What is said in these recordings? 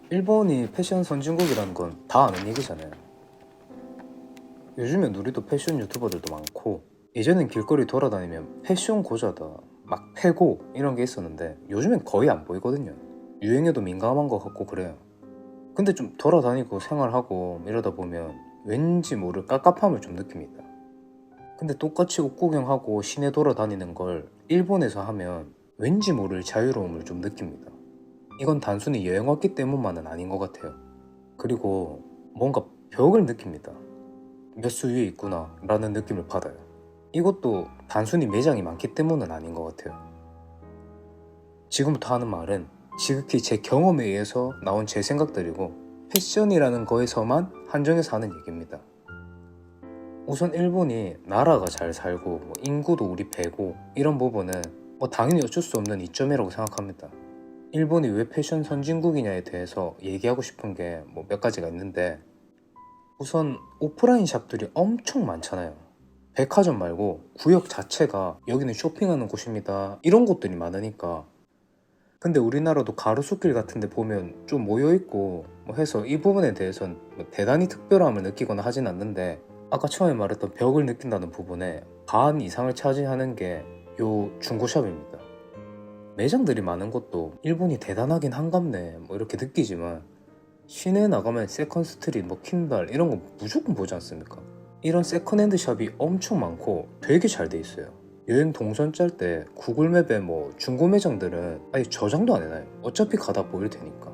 일본이 패션 선진국이라는 건 다 아는 얘기잖아요. 요즘엔 우리도 패션 유튜버들도 많고, 예전엔 길거리 돌아다니면 패션 고자다, 막 패고 이런 게 있었는데 요즘엔 거의 안 보이거든요. 유행에도 민감한 것 같고 그래요. 근데 좀 돌아다니고 생활하고 이러다 보면 왠지 모를 깝깝함을 좀 느낍니다. 근데 똑같이 옷 구경하고 시내 돌아다니는 걸 일본에서 하면 왠지 모를 자유로움을 좀 느낍니다. 이건 단순히 여행 왔기 때문만은 아닌 것 같아요. 그리고 뭔가 벽을 느낍니다. 몇 수 위에 있구나 라는 느낌을 받아요. 이것도 단순히 매장이 많기 때문은 아닌 것 같아요. 지금부터 하는 말은 지극히 제 경험에 의해서 나온 제 생각들이고, 패션이라는 거에서만 한정해서 하는 얘기입니다. 우선 일본이 나라가 잘 살고 인구도 우리 배고 이런 부분은 당연히 어쩔 수 없는 이점이라고 생각합니다. 일본이 왜 패션 선진국이냐에 대해서 얘기하고 싶은 게 몇 가지가 있는데, 우선 오프라인 샵들이 엄청 많잖아요. 백화점 말고 구역 자체가 여기는 쇼핑하는 곳입니다 이런 곳들이 많으니까. 근데 우리나라도 가로수길 같은 데 보면 좀 모여있고 해서 이 부분에 대해서는 대단히 특별함을 느끼거나 하진 않는데, 아까 처음에 말했던 벽을 느낀다는 부분에 반 이상을 차지하는 게 요 중고샵입니다. 매장들이 많은 것도 일본이 대단하긴 한갑네 이렇게 느끼지만, 시내에 나가면 세컨스트릿, 킨발 이런 거 무조건 보지 않습니까? 이런 세컨핸드 샵이 엄청 많고 되게 잘 돼 있어요. 여행 동선 짤 때 구글맵에 중고 매장들은 아예 저장도 안 해놔요. 어차피 가다 보일 테니까.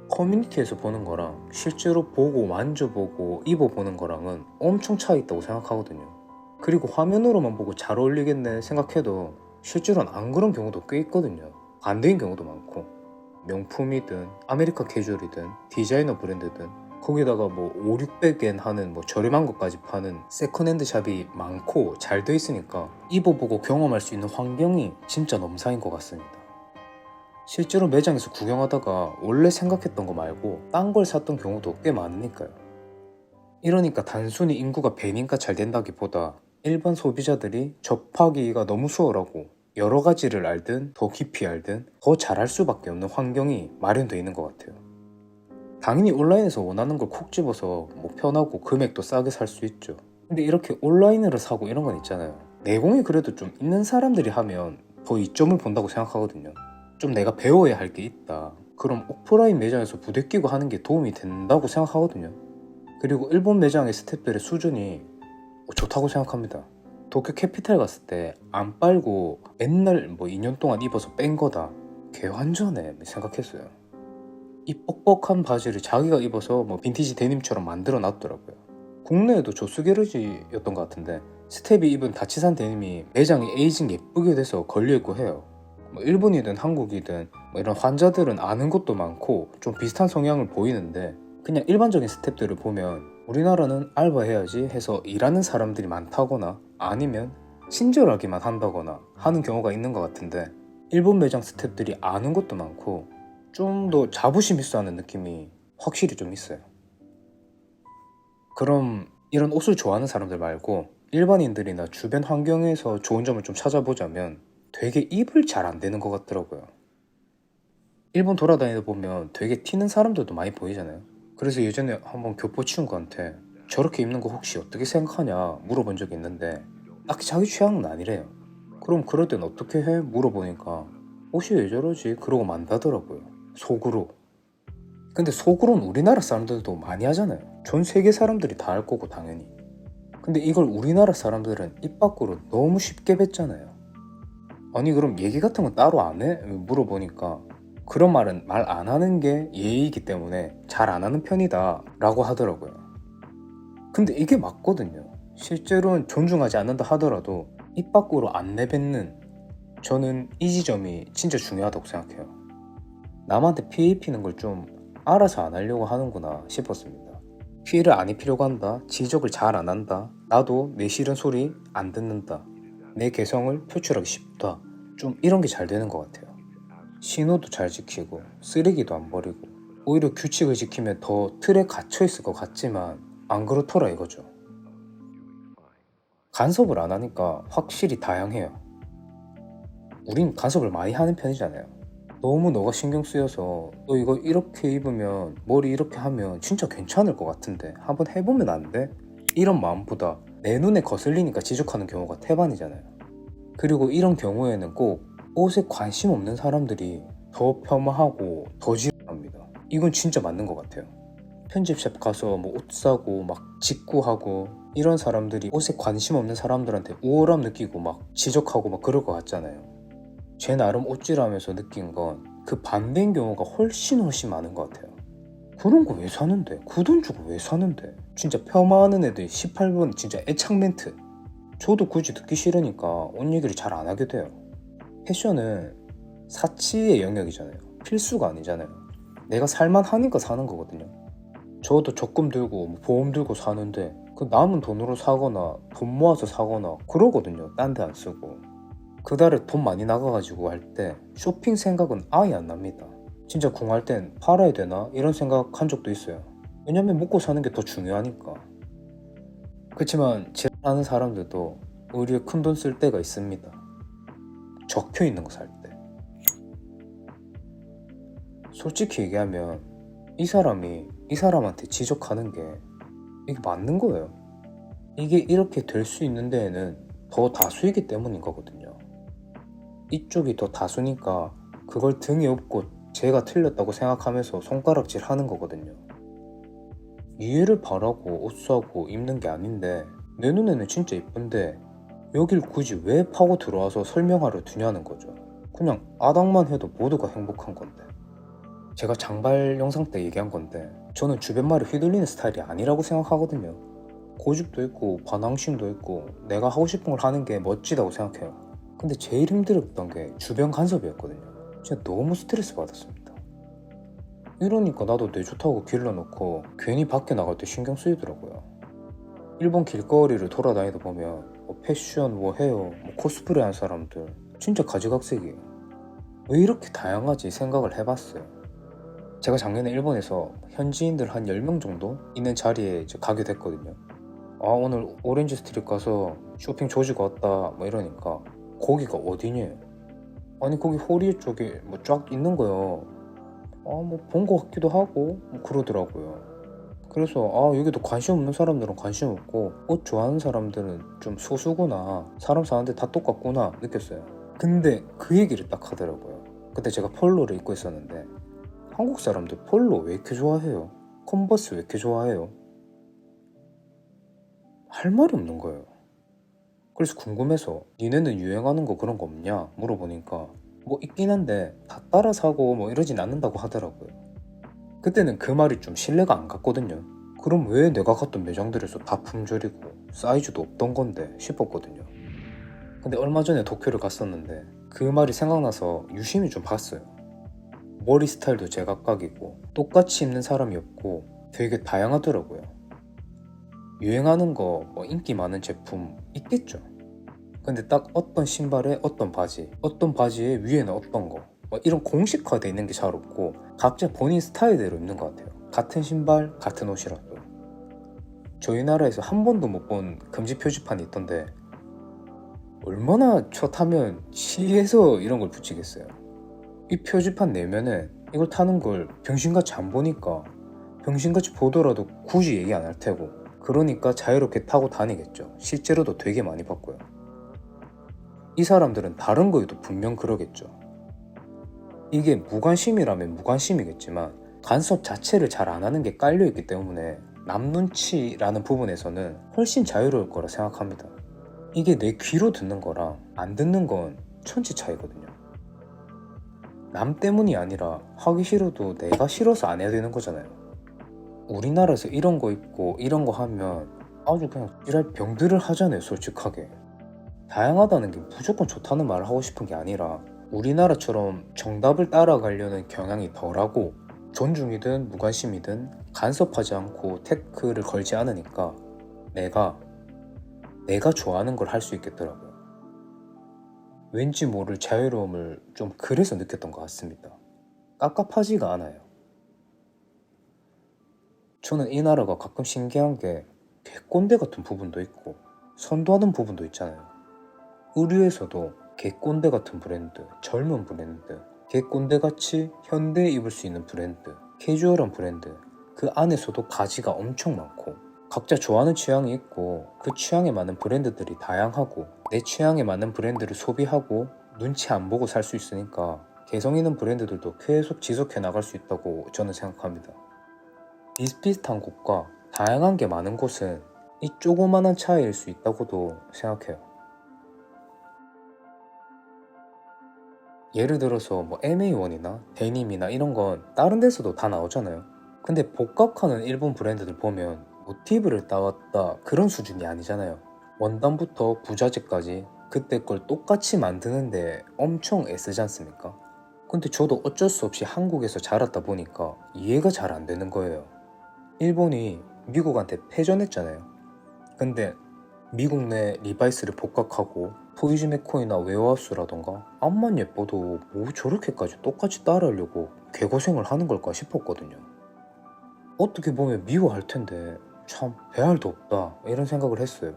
커뮤니티에서 보는 거랑 실제로 보고 만져보고 입어보는 거랑은 엄청 차이 있다고 생각하거든요. 그리고 화면으로만 보고 잘 어울리겠네 생각해도 실제로는 안 그런 경우도 꽤 있거든요. 반대인 경우도 많고, 명품이든 아메리카 캐주얼이든 디자이너 브랜드든 거기다가 5, 600엔 하는 저렴한 것까지 파는 세컨핸드 샵이 많고 잘 돼 있으니까 입어보고 경험할 수 있는 환경이 진짜 넘사인 것 같습니다. 실제로 매장에서 구경하다가 원래 생각했던 거 말고 딴 걸 샀던 경우도 꽤 많으니까요. 이러니까 단순히 인구가 배니까 잘 된다기보다 일반 소비자들이 접하기가 너무 수월하고 여러 가지를 알든 더 깊이 알든 더 잘할 수밖에 없는 환경이 마련되어 있는 것 같아요. 당연히 온라인에서 원하는 걸 콕 집어서 편하고 금액도 싸게 살 수 있죠. 근데 이렇게 온라인으로 사고 이런 건 있잖아요. 내공이 그래도 좀 있는 사람들이 하면 더 이점을 본다고 생각하거든요. 좀 내가 배워야 할 게 있다. 그럼 오프라인 매장에서 부대끼고 하는 게 도움이 된다고 생각하거든요. 그리고 일본 매장의 스태프들의 수준이 좋다고 생각합니다. 도쿄 캐피탈 갔을 때 안 빨고 맨날 2년 동안 입어서 뺀 거다, 개완전해 생각했어요. 이 뻑뻑한 바지를 자기가 입어서 빈티지 데님처럼 만들어 놨더라고요. 국내에도 조스게르지였던 것 같은데 스텝이 입은 다치산 데님이 매장에 에이징 예쁘게 돼서 걸려있고 해요. 일본이든 한국이든 이런 환자들은 아는 것도 많고 좀 비슷한 성향을 보이는데, 그냥 일반적인 스텝들을 보면 우리나라는 알바해야지 해서 일하는 사람들이 많다거나 아니면 친절하기만 한다거나 하는 경우가 있는 것 같은데, 일본 매장 스텝들이 아는 것도 많고 좀 더 자부심 있어 하는 느낌이 확실히 좀 있어요. 그럼 이런 옷을 좋아하는 사람들 말고 일반인들이나 주변 환경에서 좋은 점을 좀 찾아보자면 되게 입을 잘 안 대는 것 같더라고요. 일본 돌아다니다 보면 되게 튀는 사람들도 많이 보이잖아요. 그래서 예전에 한번 교포 친구한테 저렇게 입는 거 혹시 어떻게 생각하냐 물어본 적이 있는데, 딱히 자기 취향은 아니래요. 그럼 그럴 땐 어떻게 해? 물어보니까 옷이 왜 저러지? 그러고 만다더라고요. 속으로. 근데 속으로는 우리나라 사람들도 많이 하잖아요. 전 세계 사람들이 다 할 거고 당연히. 근데 이걸 우리나라 사람들은 입 밖으로 너무 쉽게 뱉잖아요. 아니 그럼 얘기 같은 건 따로 안 해? 물어보니까 그런 말은 말 안 하는 게 예의이기 때문에 잘 안 하는 편이다 라고 하더라고요. 근데 이게 맞거든요. 실제로는 존중하지 않는다 하더라도 입 밖으로 안 내뱉는, 저는 이 지점이 진짜 중요하다고 생각해요. 남한테 피해 입히는 걸 좀 알아서 안 하려고 하는구나 싶었습니다. 피해를 안 입히려고 한다, 지적을 잘 안 한다, 나도 내 싫은 소리 안 듣는다, 내 개성을 표출하기 쉽다, 좀 이런 게 잘 되는 것 같아요. 신호도 잘 지키고 쓰레기도 안 버리고 오히려 규칙을 지키면 더 틀에 갇혀 있을 것 같지만 안 그렇더라 이거죠. 간섭을 안 하니까 확실히 다양해요. 우린 간섭을 많이 하는 편이잖아요. 너무 너가 신경 쓰여서 너 이거 이렇게 입으면 머리 이렇게 하면 진짜 괜찮을 것 같은데 한번 해보면 안 돼? 이런 마음보다 내 눈에 거슬리니까 지적하는 경우가 태반이잖아요. 그리고 이런 경우에는 꼭 옷에 관심 없는 사람들이 더 폄하하고 더 지랄합니다. 이건 진짜 맞는 것 같아요. 편집샵 가서 뭐 옷 사고 막 직구하고 이런 사람들이 옷에 관심 없는 사람들한테 우월함 느끼고 막 지적하고 막 그럴 것 같잖아요. 제 나름 옷질하면서 느낀 건 그 반대인 경우가 훨씬 많은 것 같아요. 그런 거 왜 사는데? 그 돈 주고 왜 사는데? 진짜 폄하하는 애들 18번 진짜 애착 멘트. 저도 굳이 듣기 싫으니까 옷 얘기를 잘 안 하게 돼요. 패션은 사치의 영역이잖아요. 필수가 아니잖아요. 내가 살만하니까 사는 거거든요. 저도 적금 들고 뭐 보험 들고 사는데 그 남은 돈으로 사거나 돈 모아서 사거나 그러거든요. 딴 데 안 쓰고. 그 달에 돈 많이 나가가지고 할 때 쇼핑 생각은 아예 안 납니다. 진짜 궁할 땐 팔아야 되나 이런 생각한 적도 있어요. 왜냐면 먹고 사는 게 더 중요하니까. 그렇지만 제가 아는 사람들도 의류에 큰 돈 쓸 때가 있습니다. 적혀 있는 거 살 때. 솔직히 얘기하면 이 사람이 이 사람한테 지적하는 게 이게 맞는 거예요. 이게 이렇게 될 수 있는 데에는 더 다수이기 때문인 거거든요. 이쪽이 더 다수니까 그걸 등에 업고 제가 틀렸다고 생각하면서 손가락질 하는 거거든요. 이해를 바라고 옷 사고 입는 게 아닌데 내 눈에는 진짜 이쁜데 여길 굳이 왜 파고 들어와서 설명하려 두냐는 거죠. 그냥 아닥만 해도 모두가 행복한 건데. 제가 장발 영상 때 얘기한 건데 저는 주변 말에 휘둘리는 스타일이 아니라고 생각하거든요. 고집도 있고 반항심도 있고 내가 하고 싶은 걸 하는 게 멋지다고 생각해요. 근데 제일 힘들었던 게 주변 간섭이었거든요. 진짜 너무 스트레스 받았습니다. 이러니까 나도 내 좋다고 길러놓고 괜히 밖에 나갈 때 신경 쓰이더라고요. 일본 길거리를 돌아다니다 보면 뭐 패션, 뭐 헤어, 뭐 코스프레 한 사람들 진짜 가지각색이에요. 왜 이렇게 다양하지 생각을 해봤어요. 제가 작년에 일본에서 현지인들 한 10명 정도 있는 자리에 이제 가게 됐거든요. 아, 오늘 오렌지 스트릿 가서 쇼핑 조지고 왔다 뭐 이러니까 거기가 어디냐? 아니 거기 호리 쪽에 뭐 쫙 있는 거요. 아, 뭐 본 거 같기도 하고 뭐 그러더라고요. 그래서 아, 여기도 관심 없는 사람들은 관심 없고 옷 좋아하는 사람들은 좀 소수구나, 사람 사는데 다 똑같구나 느꼈어요. 근데 그 얘기를 딱 하더라고요. 그때 제가 폴로를 입고 있었는데 한국 사람들 폴로 왜 이렇게 좋아해요? 컨버스 왜 이렇게 좋아해요? 할 말이 없는 거예요. 그래서 궁금해서 니네는 유행하는 거 그런 거 없냐 물어보니까 뭐 있긴 한데 다 따라 사고 뭐 이러진 않는다고 하더라고요. 그때는 그 말이 좀 신뢰가 안 갔거든요. 그럼 왜 내가 갔던 매장들에서 다 품절이고 사이즈도 없던 건데 싶었거든요. 근데 얼마 전에 도쿄를 갔었는데 그 말이 생각나서 유심히 좀 봤어요. 머리 스타일도 제각각이고 똑같이 입는 사람이 없고 되게 다양하더라고요. 유행하는 거 뭐 인기 많은 제품 있겠죠. 근데 딱 어떤 신발에 어떤 바지, 어떤 바지에 위에는 어떤 거, 뭐 이런 공식화되어 있는 게 잘 없고 각자 본인 스타일대로 입는 것 같아요. 같은 신발, 같은 옷이라도. 저희 나라에서 한 번도 못 본 금지 표지판이 있던데 얼마나 저 타면 시에서 이런 걸 붙이겠어요. 이 표지판 내면은 이걸 타는 걸 병신같이 안 보니까 병신같이 보더라도 굳이 얘기 안 할 테고, 그러니까 자유롭게 타고 다니겠죠. 실제로도 되게 많이 봤고요. 이 사람들은 다른 거에도 분명 그러겠죠. 이게 무관심이라면 무관심이겠지만 간섭 자체를 잘 안 하는 게 깔려있기 때문에 남 눈치라는 부분에서는 훨씬 자유로울 거라 생각합니다. 이게 내 귀로 듣는 거랑 안 듣는 건 천지 차이거든요. 남 때문이 아니라 하기 싫어도 내가 싫어서 안 해야 되는 거잖아요. 우리나라에서 이런 거 있고 이런 거 하면 아주 그냥 지랄 병들을 하잖아요, 솔직하게. 다양하다는 게 무조건 좋다는 말을 하고 싶은 게 아니라 우리나라처럼 정답을 따라가려는 경향이 덜하고 존중이든 무관심이든 간섭하지 않고 태클을 걸지 않으니까 내가 좋아하는 걸 할 수 있겠더라고요. 왠지 모를 자유로움을 좀 그래서 느꼈던 것 같습니다. 깝깝하지가 않아요. 저는 이 나라가 가끔 신기한 게 개꼰대 같은 부분도 있고 선도하는 부분도 있잖아요. 의류에서도 개꼰대 같은 브랜드, 젊은 브랜드, 개꼰대같이 현대에 입을 수 있는 브랜드, 캐주얼한 브랜드, 그 안에서도 가지가 엄청 많고 각자 좋아하는 취향이 있고 그 취향에 맞는 브랜드들이 다양하고 내 취향에 맞는 브랜드를 소비하고 눈치 안 보고 살 수 있으니까 개성 있는 브랜드들도 계속 지속해 나갈 수 있다고 저는 생각합니다. 비슷비슷한 곳과 다양한 게 많은 곳은 이 조그만한 차이일 수 있다고도 생각해요. 예를 들어서 뭐 MA1이나 데님이나 이런 건 다른 데서도 다 나오잖아요. 근데 복각하는 일본 브랜드들 보면 모티브를 따왔다 그런 수준이 아니잖아요. 원단부터 부자재까지 그때 걸 똑같이 만드는데 엄청 애쓰지 않습니까? 근데 저도 어쩔 수 없이 한국에서 자랐다 보니까 이해가 잘 안 되는 거예요. 일본이 미국한테 패전했잖아요. 근데 미국 내 리바이스를 복각하고 토이즈 맥코이나 웨어하우스라던가 앞만 예뻐도 뭐 저렇게까지 똑같이 따라하려고 개고생을 하는 걸까 싶었거든요. 어떻게 보면 미워할 텐데 참 배알도 없다 이런 생각을 했어요.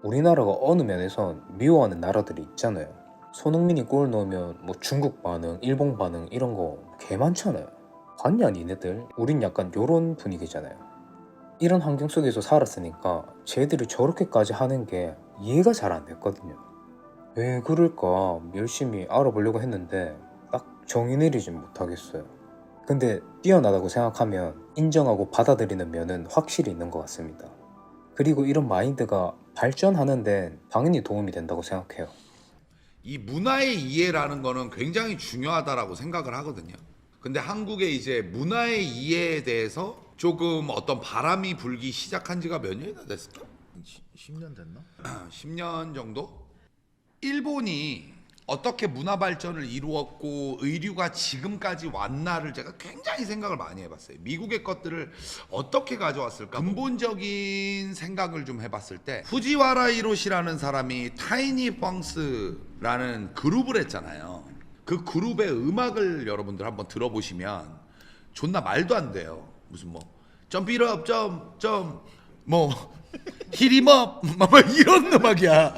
우리나라가 어느 면에선 미워하는 나라들이 있잖아요. 손흥민이 골 넣으면 뭐 중국 반응, 일본 반응 이런 거 개 많잖아요. 봤냐 니네들? 우린 약간 요런 분위기잖아요. 이런 환경 속에서 살았으니까 쟤들이 저렇게까지 하는 게 이해가 잘 안 됐거든요. 왜 그럴까 열심히 알아보려고 했는데 딱 정의 내리진 못하겠어요. 근데 뛰어나다고 생각하면 인정하고 받아들이는 면은 확실히 있는 것 같습니다. 그리고 이런 마인드가 발전하는 데는 당연히 도움이 된다고 생각해요. 이 문화의 이해라는 거는 굉장히 중요하다라고 생각을 하거든요. 근데 한국의 이제 문화의 이해에 대해서 조금 어떤 바람이 불기 시작한 지가 몇 년이나 됐을까? 10년 됐나? 10년 정도? 일본이 어떻게 문화 발전을 이루었고 의류가 지금까지 왔나를 제가 굉장히 생각을 많이 해봤어요. 미국의 것들을 어떻게 가져왔을까? 근본적인 생각을 좀 해봤을 때 후지와라 히로시라는 사람이 타이니 펑스라는 그룹을 했잖아요. 그 그룹의 음악을 여러분들 한번 들어보시면 존나 말도 안 돼요. 무슨 뭐 점피럽 점뭐 히림업 뭐 이런 음악이야.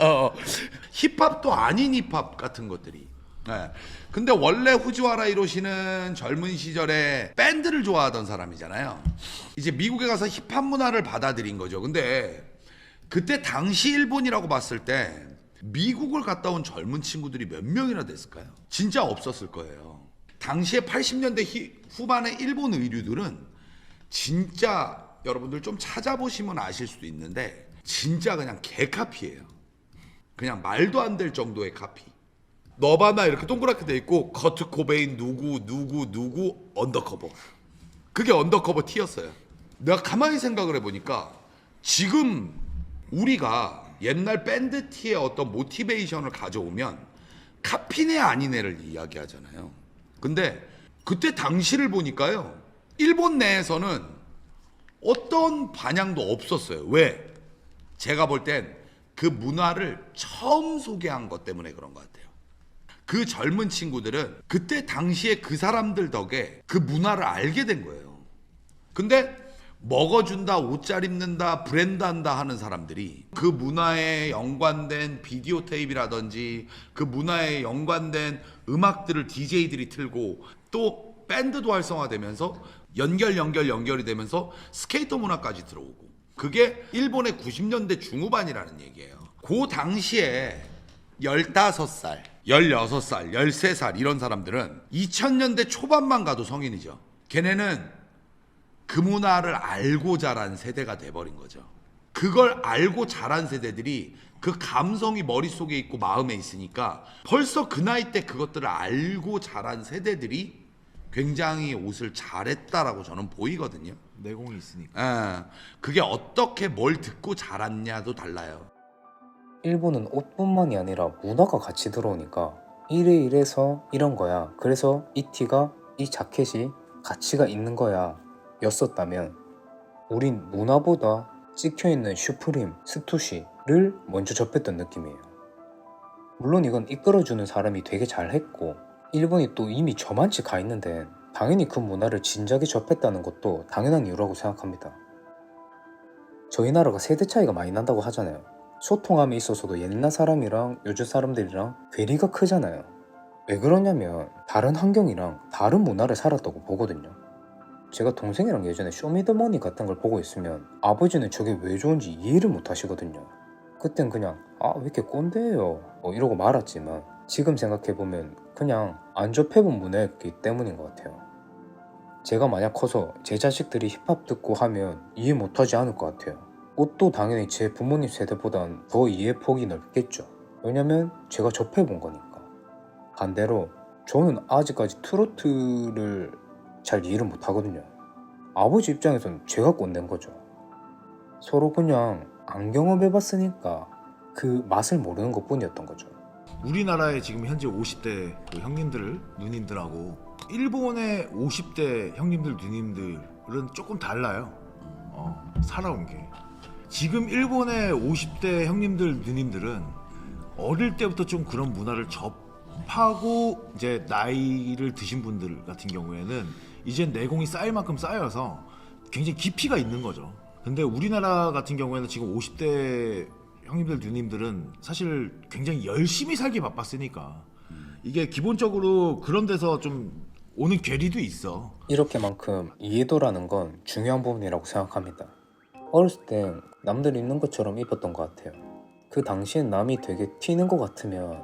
힙합도 아닌 힙합 같은 것들이. 네. 근데 원래 후지와라 히로시는 젊은 시절에 밴드를 좋아하던 사람이잖아요. 이제 미국에 가서 힙합 문화를 받아들인 거죠. 근데 그때 당시 일본이라고 봤을 때 미국을 갔다 온 젊은 친구들이 몇 명이나 됐을까요? 진짜 없었을 거예요. 당시에 80년대 후반의 일본 의류들은 진짜 여러분들 좀 찾아보시면 아실 수도 있는데 진짜 그냥 개카피예요. 그냥 말도 안 될 정도의 카피. 너바나 이렇게 동그랗게 돼 있고 커트 코베인 누구 언더커버. 그게 언더커버 티였어요. 내가 가만히 생각을 해보니까 지금 우리가 옛날 밴드 티의 어떤 모티베이션을 가져오면 카피네 아니네를 이야기하잖아요. 근데 그때 당시를 보니까요. 일본 내에서는 어떤 반향도 없었어요. 왜? 제가 볼 땐 그 문화를 처음 소개한 것 때문에 그런 것 같아요. 그 젊은 친구들은 그때 당시에 그 사람들 덕에 그 문화를 알게 된 거예요. 근데 먹어준다, 옷 잘 입는다, 브랜드 한다 하는 사람들이 그 문화에 연관된 비디오 테이프라든지 그 문화에 연관된 음악들을 DJ들이 틀고 또 밴드도 활성화되면서 연결이 되면서 스케이터 문화까지 들어오고 그게 일본의 90년대 중후반이라는 얘기예요. 그 당시에 15살, 16살, 13살 이런 사람들은 2000년대 초반만 가도 성인이죠. 걔네는 그 문화를 알고 자란 세대가 돼버린 거죠. 그걸 알고 자란 세대들이 그 감성이 머릿속에 있고 마음에 있으니까 벌써 그 나이 때 그것들을 알고 자란 세대들이 굉장히 옷을 잘했다라고 저는 보이거든요. 내공이 있으니까. 그게 어떻게 뭘 듣고 자랐냐도 달라요. 일본은 옷뿐만이 아니라 문화가 같이 들어오니까 이래서 이런 거야. 그래서 이 티가 이 자켓이 가치가 있는 거야 였었다면 우린 문화보다 찍혀있는 슈프림, 스투시를 먼저 접했던 느낌이에요. 물론 이건 이끌어주는 사람이 되게 잘했고 일본이 또 이미 저만치 가 있는데 당연히 그 문화를 진작에 접했다는 것도 당연한 이유라고 생각합니다. 저희 나라가 세대 차이가 많이 난다고 하잖아요. 소통함에 있어서도 옛날 사람이랑 요즘 사람들이랑 괴리가 크잖아요. 왜 그러냐면 다른 환경이랑 다른 문화를 살았다고 보거든요. 제가 동생이랑 예전에 쇼미더머니 같은 걸 보고 있으면 아버지는 저게 왜 좋은지 이해를 못 하시거든요. 그땐 그냥 왜 이렇게 꼰대예요 이러고 말았지만 지금 생각해보면 그냥 안 접해본 문화였기 때문인 것 같아요. 제가 만약 커서 제 자식들이 힙합 듣고 하면 이해 못하지 않을 것 같아요. 옷도 당연히 제 부모님 세대보단 더 이해 폭이 넓겠죠. 왜냐면 제가 접해본 거니까. 반대로 저는 아직까지 트로트를 잘 이해를 못하거든요. 아버지 입장에선 제가 꼰대인 거죠. 서로 그냥 안 경험해봤으니까 그 맛을 모르는 것뿐이었던 거죠. 우리나라의 지금 현재 50대 그 형님들, 누님들하고 일본의 50대 형님들, 누님들은 조금 달라요. 살아온 게. 지금 일본의 50대 형님들, 누님들은 어릴 때부터 좀 그런 문화를 접하고 이제 나이를 드신 분들 같은 경우에는 이제 내공이 쌓일 만큼 쌓여서 굉장히 깊이가 있는 거죠. 근데 우리나라 같은 경우에는 지금 50대 형님들 누님들은 사실 굉장히 열심히 살기 바빴으니까 이게 기본적으로 그런 데서 좀 오는 괴리도 있어. 이렇게만큼 이해도라는 건 중요한 부분이라고 생각합니다. 어렸을 땐 남들이 입는 것처럼 입었던 것 같아요. 그 당시엔 남이 되게 튀는 것 같으면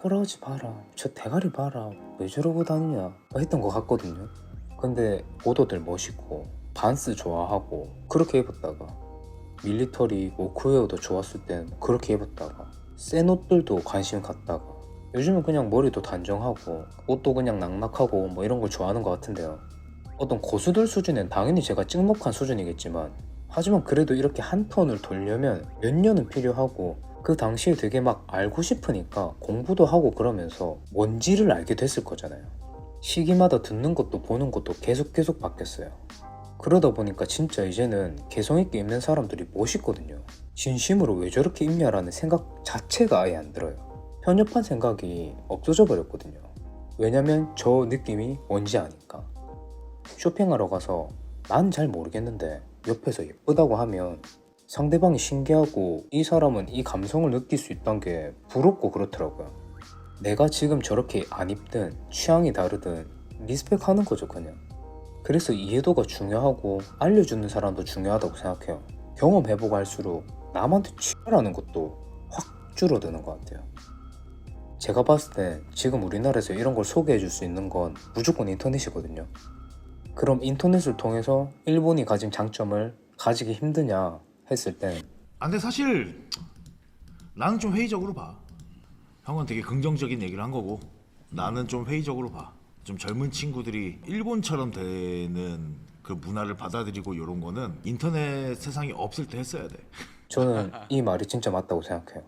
꼬라지 봐라, 저 대가리 봐라, 왜 저러고 다니냐 했던 것 같거든요. 근데 모도들 멋있고 반스 좋아하고 그렇게 입었다가 밀리터리, 워크웨어도 좋았을 땐 그렇게 입었다가 센 옷들도 관심 갖다가 요즘은 그냥 머리도 단정하고 옷도 그냥 낙낙하고 이런 걸 좋아하는 것 같은데요. 어떤 고수들 수준엔 당연히 제가 찍먹한 수준이겠지만 하지만 그래도 이렇게 한 턴을 돌려면 몇 년은 필요하고 그 당시에 되게 막 알고 싶으니까 공부도 하고 그러면서 뭔지를 알게 됐을 거잖아요. 시기마다 듣는 것도 보는 것도 계속 바뀌었어요. 그러다 보니까 진짜 이제는 개성있게 입는 사람들이 멋있거든요. 진심으로 왜 저렇게 입냐라는 생각 자체가 아예 안 들어요. 편협한 생각이 없어져 버렸거든요. 왜냐면 저 느낌이 뭔지 아니까. 쇼핑하러 가서 난 잘 모르겠는데 옆에서 예쁘다고 하면 상대방이 신기하고 이 사람은 이 감성을 느낄 수 있다는 게 부럽고 그렇더라고요. 내가 지금 저렇게 안 입든 취향이 다르든 리스펙하는 거죠 그냥. 그래서 이해도가 중요하고 알려주는 사람도 중요하다고 생각해요. 경험해보고 할수록 남한테 취하라는 것도 확 줄어드는 것 같아요. 제가 봤을 때 지금 우리나라에서 이런 걸 소개해줄 수 있는 건 무조건 인터넷이거든요. 그럼 인터넷을 통해서 일본이 가진 장점을 가지기 힘드냐 했을 땐 근데 사실 나는 좀 회의적으로 봐. 형은 되게 긍정적인 얘기를 한 거고 나는 좀 회의적으로 봐. 좀 젊은 친구들이 일본처럼 되는 그 문화를 받아들이고 이런 거는 인터넷 세상이 없을 때 했어야 돼. 저는 이 말이 진짜 맞다고 생각해요.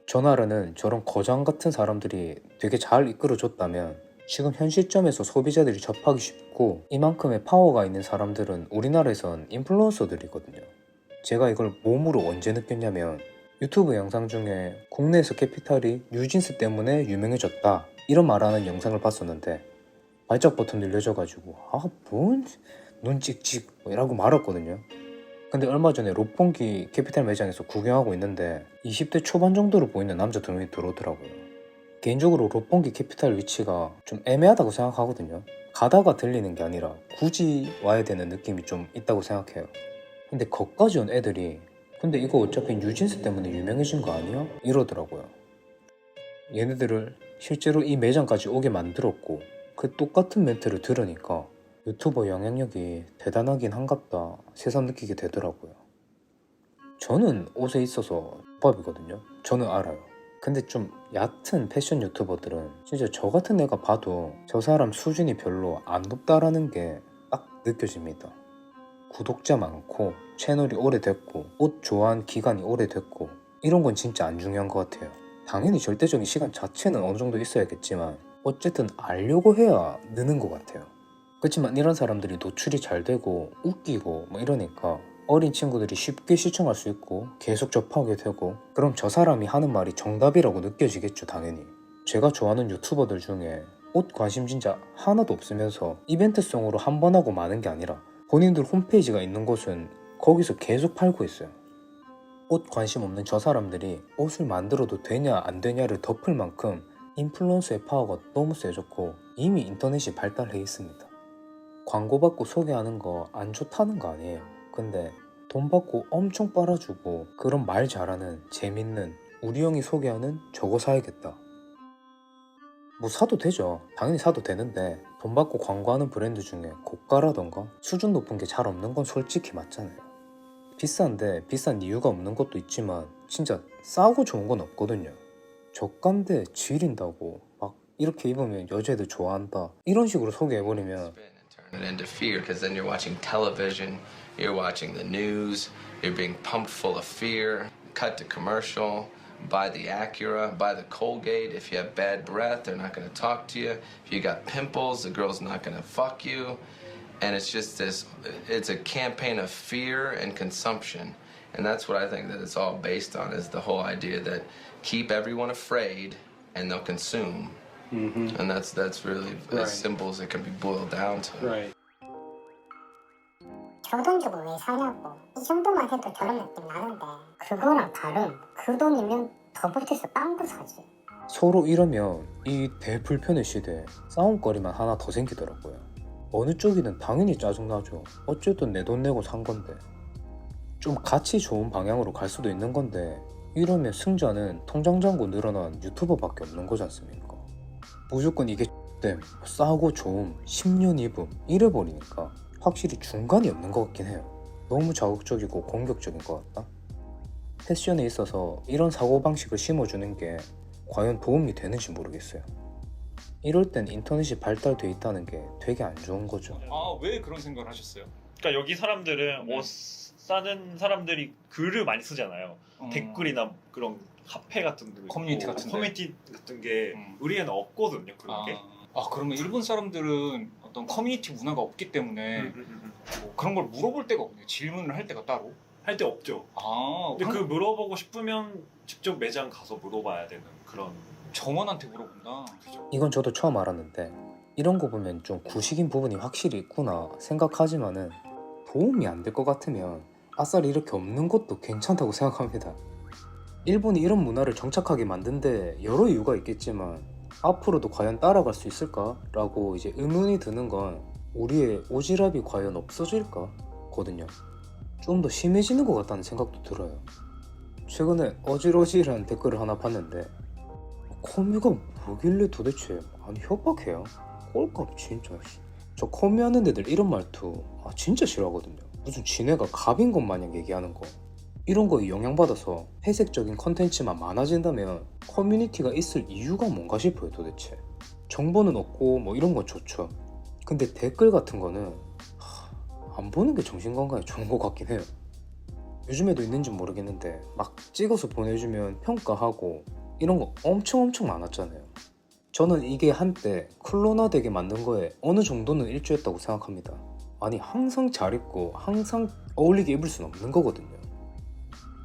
저 나라는 저런 거장 같은 사람들이 되게 잘 이끌어줬다면 지금 현 시점에서 소비자들이 접하기 쉽고 이만큼의 파워가 있는 사람들은 우리나라에선 인플루언서들이거든요. 제가 이걸 몸으로 언제 느꼈냐면 유튜브 영상 중에 국내에서 캐피탈이 뉴진스 때문에 유명해졌다 이런 말하는 영상을 봤었는데 발작 버튼 눌려져가지고 뭔 눈 찍찍 이라고 말았거든요. 근데 얼마 전에 롯본기 캐피탈 매장에서 구경하고 있는데 20대 초반 정도로 보이는 남자 두 명이 들어오더라고요. 개인적으로 롯본기 캐피탈 위치가 좀 애매하다고 생각하거든요. 가다가 들리는 게 아니라 굳이 와야 되는 느낌이 좀 있다고 생각해요. 근데 거기까지 온 애들이 근데 이거 어차피 뉴진스 때문에 유명해진 거 아니야? 이러더라고요. 얘네들을 실제로 이 매장까지 오게 만들었고 그 똑같은 멘트를 들으니까 유튜버 영향력이 대단하긴 한갑다 새삼 느끼게 되더라고요. 저는 옷에 있어서 밥이거든요. 저는 알아요. 근데 좀 얕은 패션 유튜버들은 진짜 저 같은 애가 봐도 저 사람 수준이 별로 안 높다라는 게 딱 느껴집니다. 구독자 많고 채널이 오래됐고 옷 좋아한 기간이 오래됐고 이런 건 진짜 안 중요한 것 같아요. 당연히 절대적인 시간 자체는 어느 정도 있어야겠지만 어쨌든 알려고 해야 느는 것 같아요. 그렇지만 이런 사람들이 노출이 잘 되고 웃기고 이러니까 어린 친구들이 쉽게 시청할 수 있고 계속 접하게 되고 그럼 저 사람이 하는 말이 정답이라고 느껴지겠죠 당연히. 제가 좋아하는 유튜버들 중에 옷 관심 진짜 하나도 없으면서 이벤트성으로 한 번 하고 마는 게 아니라 본인들 홈페이지가 있는 곳은 거기서 계속 팔고 있어요. 옷 관심 없는 저 사람들이 옷을 만들어도 되냐 안 되냐를 덮을 만큼 인플루언서의 파워가 너무 세졌고 이미 인터넷이 발달해 있습니다. 광고 받고 소개하는 거 안 좋다는 거 아니에요. 근데 돈 받고 엄청 빨아주고 그런 말 잘하는 재밌는 우리 형이 소개하는 저거 사야겠다. 뭐 사도 되죠. 당연히 사도 되는데 돈 받고 광고하는 브랜드 중에 고가라던가 수준 높은 게 잘 없는 건 솔직히 맞잖아요. 비싼데 비싼 이유가 없는 것도 있지만 진짜 싸고 좋은 건 없거든요. 저가인데 지린다고 막 이렇게 입으면 여자애들 좋아한다 이런 식으로 소개해버리면 Turn it into fear because then you're watching television, you're watching the news, you're being pumped full of fear. Cut to commercial, buy the Acura, buy the Colgate. If you have bad breath, they're not going to talk to you. If you got pimples, the girl's not going to fuck you. And it's just this, it's a campaign of fear and consumption. And that's what I think that it's all based on, is the whole idea that keep everyone afraid and they'll consume. And that's really as simple as it can be boiled down to. Right. 저 돈 주고 왜 사냐고. 이 정도만 해도 저런 느낌 나는데 그거랑 다름. 그 돈이면 더 보태서 빵도 사지. 서로 이러면 이 대불편의 시대에 싸움거리만 하나 더 생기더라고요. 어느 쪽이든 당연히 짜증나죠. 어쨌든 내 돈 내고 산 건데. 좀 가치 좋은 방향으로 갈 수도 있는 건데 이러면 승자는 통장 잔고 늘어난 유튜버밖에 없는 거지 않습니까? 무조건 이게 땜, 싸고 좋음, 10년 입음 이래버리니까 확실히 중간이 없는 것 같긴 해요. 너무 자극적이고 공격적인 것 같다. 패션에 있어서 이런 사고방식을 심어주는 게 과연 도움이 되는지 모르겠어요. 이럴 땐 인터넷이 발달돼 있다는 게 되게 안 좋은 거죠. 아, 왜 그런 생각을 하셨어요? 그러니까 여기 사람들은 옷 사는 사람들이 글을 많이 쓰잖아요. 댓글이나 그런 카페 같은 데 커뮤니티 같은데. 커뮤니티 같은 게 우리에는 없거든요. 그런 게. 그러면 일본 사람들은 어떤 커뮤니티 문화가 없기 때문에 뭐 그런 걸 물어볼 데가 없네요. 질문을 할 때가 따로. 할 데 없죠. 근데 그 물어보고 싶으면 직접 매장 가서 물어봐야 되는 그런. 점원한테 물어본다. 그죠. 이건 저도 처음 알았는데 이런 거 보면 좀 구식인 부분이 확실히 있구나 생각하지만은 도움이 안 될 것 같으면 아싸리 이렇게 없는 것도 괜찮다고 생각합니다. 일본이 이런 문화를 정착하게 만든 데 여러 이유가 있겠지만 앞으로도 과연 따라갈 수 있을까라고 이제 의문이 드는 건 우리의 오지랖이 과연 없어질까? 거든요. 좀 더 심해지는 것 같다는 생각도 들어요. 최근에 어질어질한 댓글을 하나 봤는데 커뮤가 뭐길래 도대체 아니 협박해요? 꼴값 진짜. 저 커뮤 하는 애들 이런 말투 진짜 싫어하거든요. 무슨 지네가 갑인 것 마냥 얘기하는 거. 이런 거에 영향받아서 회색적인 컨텐츠만 많아진다면 커뮤니티가 있을 이유가 뭔가 싶어요 도대체. 정보는 없고 뭐 이런 건 좋죠. 근데 댓글 같은 거는 안 보는 게 정신건강에 좋은 것 같긴 해요. 요즘에도 있는지 모르겠는데 막 찍어서 보내주면 평가하고 이런 거 엄청 많았잖아요. 저는 이게 한때 클로나 되게 만든 거에 어느 정도는 일조했다고 생각합니다. 아니 항상 잘 입고 항상 어울리게 입을 수는 없는 거거든요.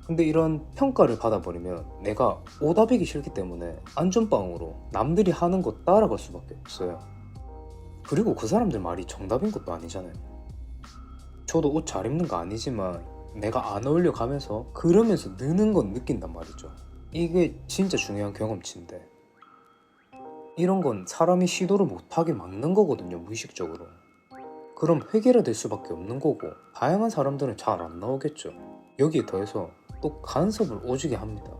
근데 이런 평가를 받아버리면 내가 오답이기 싫기 때문에 안전빵으로 남들이 하는 거 따라갈 수밖에 없어요. 그리고 그 사람들 말이 정답인 것도 아니잖아요. 저도 옷 잘 입는 거 아니지만 내가 안 어울려 가면서 그러면서 느는 건 느낀단 말이죠. 이게 진짜 중요한 경험치인데 이런 건 사람이 시도를 못하게 막는 거거든요, 무의식적으로. 그럼 획일화될 수밖에 없는 거고 다양한 사람들은 잘 안 나오겠죠. 여기에 더해서 또 간섭을 오지게 합니다.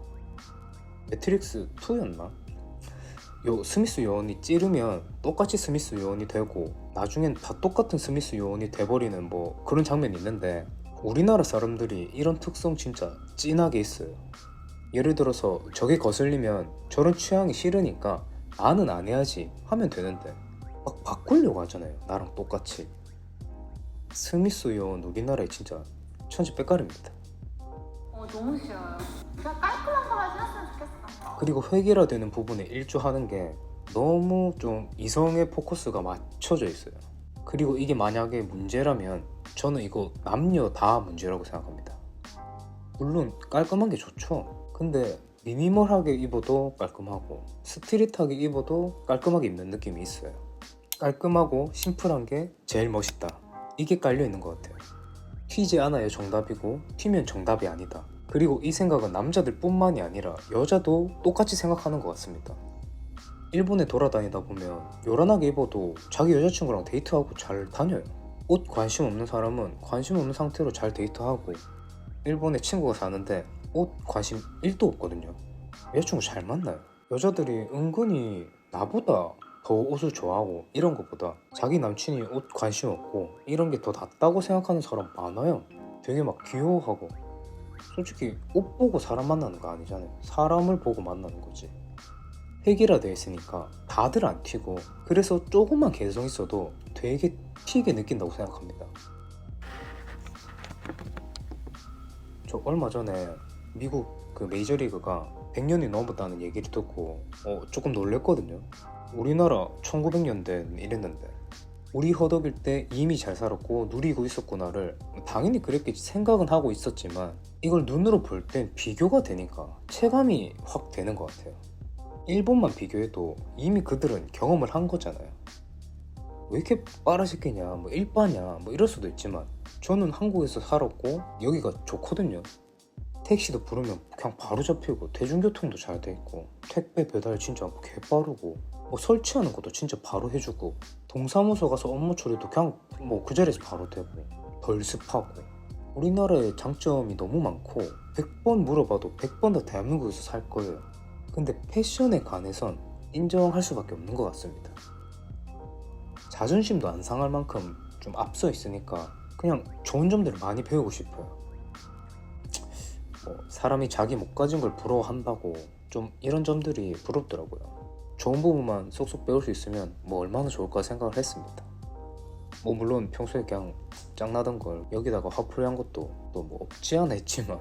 매트릭스 2였나? 요 스미스 요원이 찌르면 똑같이 스미스 요원이 되고 나중엔 다 똑같은 스미스 요원이 돼버리는 뭐 그런 장면이 있는데 우리나라 사람들이 이런 특성 진짜 찐하게 있어요. 예를 들어서 저게 거슬리면 저런 취향이 싫으니까 나는 안 해야지 하면 되는데 막 바꾸려고 하잖아요. 나랑 똑같이. 스미스 요원 우리나라에 진짜 천지 빽깔입니다. 너무 싫어요. 그냥 깔끔한 거만 신었으면 좋겠어. 그리고 획일화되는 부분에 일조하는 게 너무 좀 이성의 포커스가 맞춰져 있어요. 그리고 이게 만약에 문제라면 저는 이거 남녀 다 문제라고 생각합니다. 물론 깔끔한 게 좋죠. 근데 미니멀하게 입어도 깔끔하고 스트릿하게 입어도 깔끔하게 입는 느낌이 있어요. 깔끔하고 심플한 게 제일 멋있다. 이게 깔려있는 것 같아요. 튀지 않아야 정답이고 튀면 정답이 아니다. 그리고 이 생각은 남자들 뿐만이 아니라 여자도 똑같이 생각하는 것 같습니다. 일본에 돌아다니다 보면 요란하게 입어도 자기 여자친구랑 데이트하고 잘 다녀요. 옷 관심 없는 사람은 관심 없는 상태로 잘 데이트하고, 일본에 친구가 사는데 옷 관심 1도 없거든요. 여자친구 잘 만나요. 여자들이 은근히 나보다 더 옷을 좋아하고 이런 것보다 자기 남친이 옷 관심 없고 이런 게 더 낫다고 생각하는 사람 많아요. 되게 막 귀여워하고. 솔직히 옷 보고 사람 만나는 거 아니잖아요. 사람을 보고 만나는 거지. 획일화되어 있으니까 다들 안 튀고, 그래서 조금만 개성 있어도 되게 튀게 느낀다고 생각합니다. 저 얼마 전에 미국 그 메이저리그가 100년이 넘었다는 얘기를 듣고 조금 놀랬거든요. 우리나라 1900년대 이랬는데 우리 허덕일 때 이미 잘 살았고 누리고 있었구나를 당연히 그랬겠지 생각은 하고 있었지만, 이걸 눈으로 볼 땐 비교가 되니까 체감이 확 되는 것 같아요. 일본만 비교해도 이미 그들은 경험을 한 거잖아요. 왜 이렇게 빨아시키냐, 뭐 일빠냐, 뭐 이럴 수도 있지만 저는 한국에서 살았고 여기가 좋거든요. 택시도 부르면 그냥 바로 잡히고, 대중교통도 잘 돼 있고, 택배 배달 진짜 개 빠르고, 뭐 설치하는 것도 진짜 바로 해주고, 동사무소 가서 업무 처리도 그냥 뭐 그 자리에서 바로 되고, 덜 습하고. 우리나라의 장점이 너무 많고 100번 물어봐도 100번 다 대한민국에서 살 거예요. 근데 패션에 관해선 인정할 수밖에 없는 것 같습니다. 자존심도 안 상할 만큼 좀 앞서 있으니까 그냥 좋은 점들을 많이 배우고 싶어요. 뭐 사람이 자기 못 가진 걸 부러워한다고, 좀 이런 점들이 부럽더라고요. 좋은 부분만 쏙쏙 배울 수 있으면 뭐 얼마나 좋을까 생각을 했습니다. 뭐 물론 평소에 그냥 짱나던 걸 여기다가 화풀이한 것도 또 뭐 없지 않아 있지만,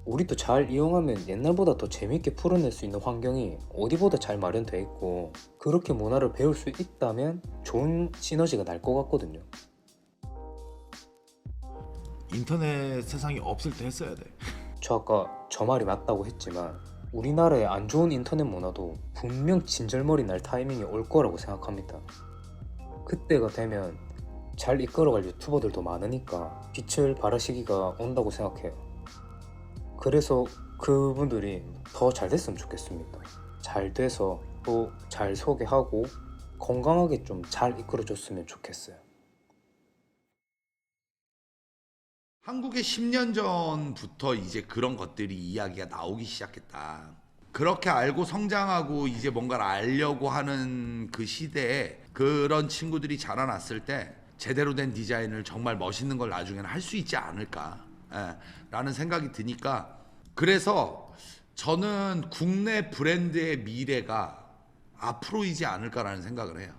우리도 잘 이용하면 옛날보다 더 재밌게 풀어낼 수 있는 환경이 어디보다 잘 마련돼 있고, 그렇게 문화를 배울 수 있다면 좋은 시너지가 날 것 같거든요. 인터넷 세상이 없을 때 했어야 돼. 저 아까 저 말이 맞다고 했지만 우리나라의 안 좋은 인터넷 문화도 분명 진절머리 날 타이밍이 올 거라고 생각합니다. 그때가 되면 잘 이끌어갈 유튜버들도 많으니까 빛을 발할 시기가 온다고 생각해요. 그래서 그분들이 더 잘 됐으면 좋겠습니다. 잘 돼서 또 잘 소개하고 건강하게 좀 잘 이끌어줬으면 좋겠어요. 한국에 10년 전부터 이제 그런 것들이 이야기가 나오기 시작했다. 그렇게 알고 성장하고 이제 뭔가를 알려고 하는 그 시대에 그런 친구들이 자라났을 때 제대로 된 디자인을 정말 멋있는 걸 나중에는 할 수 있지 않을까 라는 생각이 드니까, 그래서 저는 국내 브랜드의 미래가 앞으로이지 않을까라는 생각을 해요.